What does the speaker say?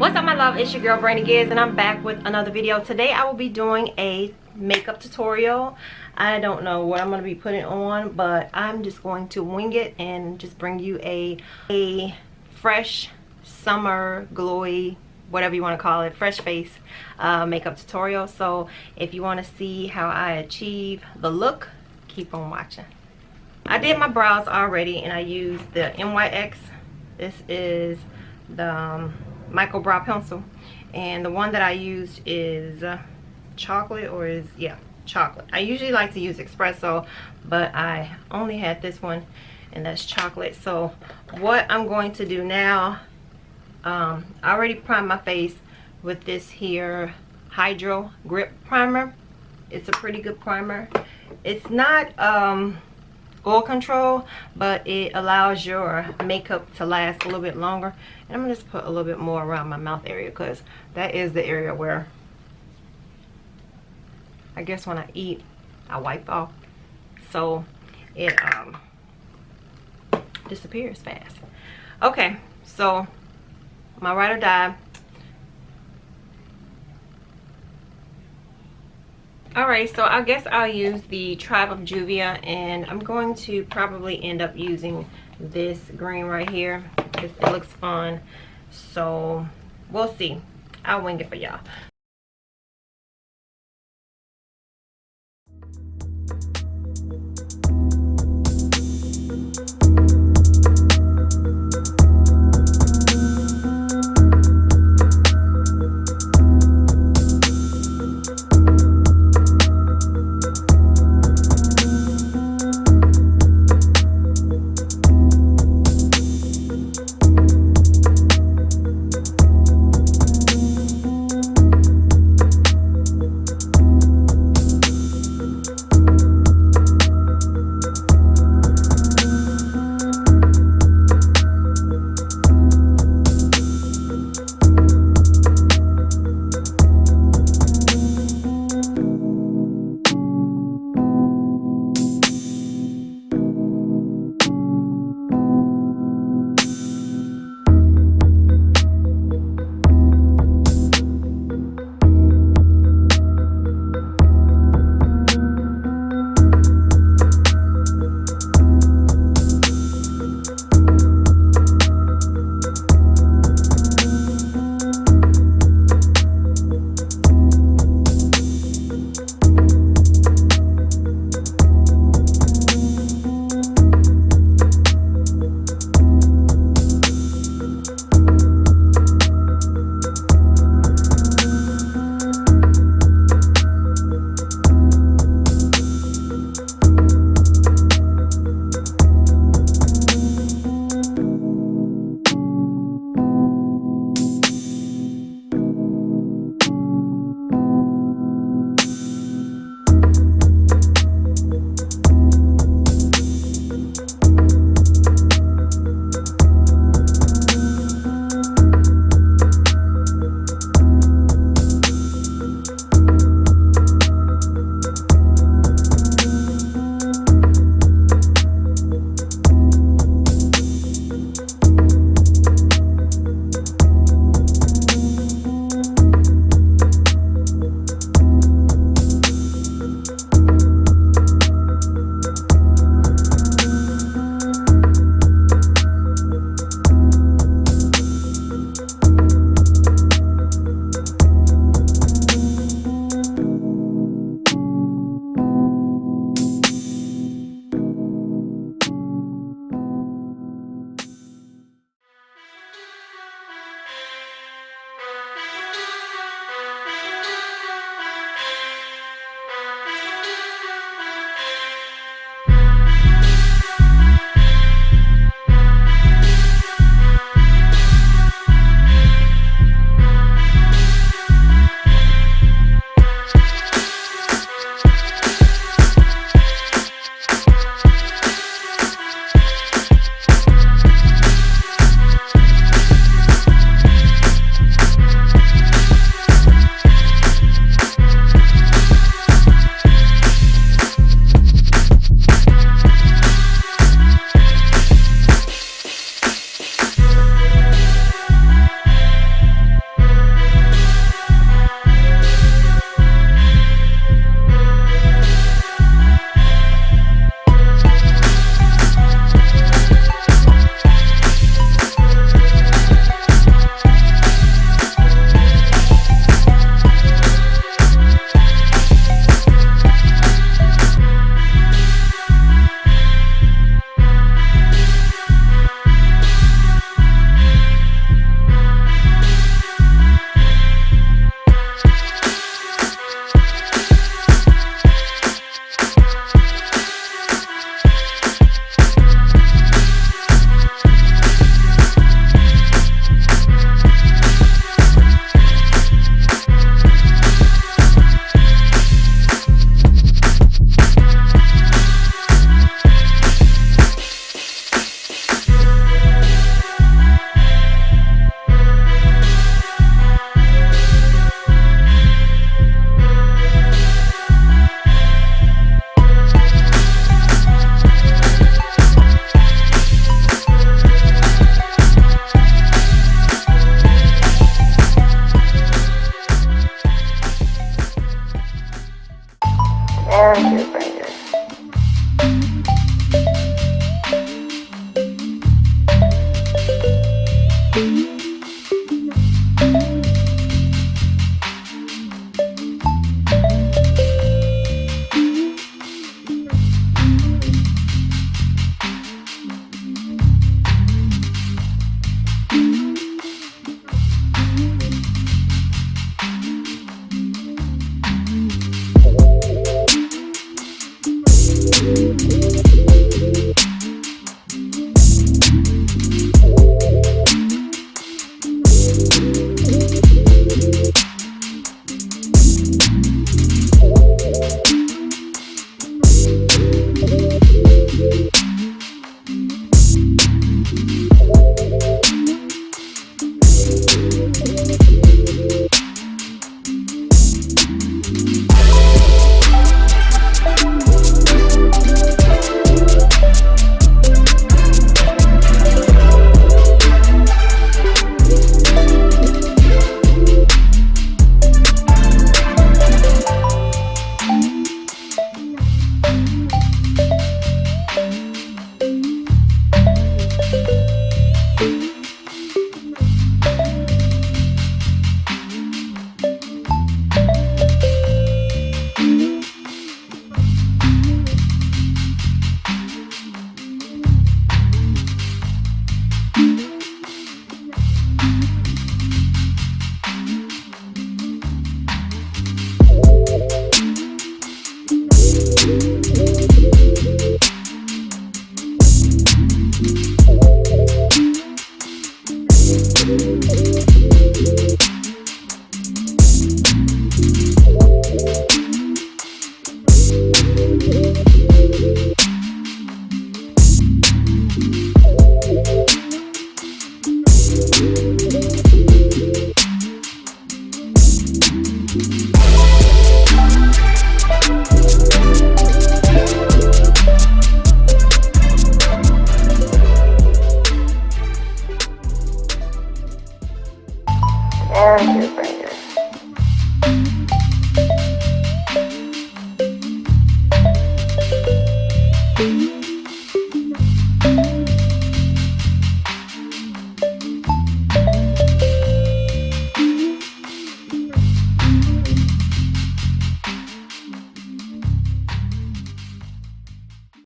What's up, my love? It's your girl Brandy Gibbs, and I'm back with another video. Today I will be doing a makeup tutorial. I don't know what I'm going to be putting on, but I'm just going to wing it and just bring you a fresh summer glowy, whatever you want to call it, fresh face makeup tutorial. So if you want to see how I achieve the look, keep on watching. I did my brows already, and I used the NYX. This is the micro brow pencil, and the one that I used is chocolate, or is, yeah, chocolate. I usually like to use espresso, but I only had this one, and that's chocolate. So what I'm going to do now, I already primed my face with this here Hydro Grip primer. It's a pretty good primer. It's not oil control, but it allows your makeup to last a little bit longer. And I'm gonna just put a little bit more around my mouth area, because that is the area where I guess when I eat I wipe off, so it disappears fast. Okay, so my ride or die. Alright, so I guess I'll use the Tribe of Juvia, and I'm going to probably end up using this green right here because it looks fun. So we'll see. I'll wing it for y'all.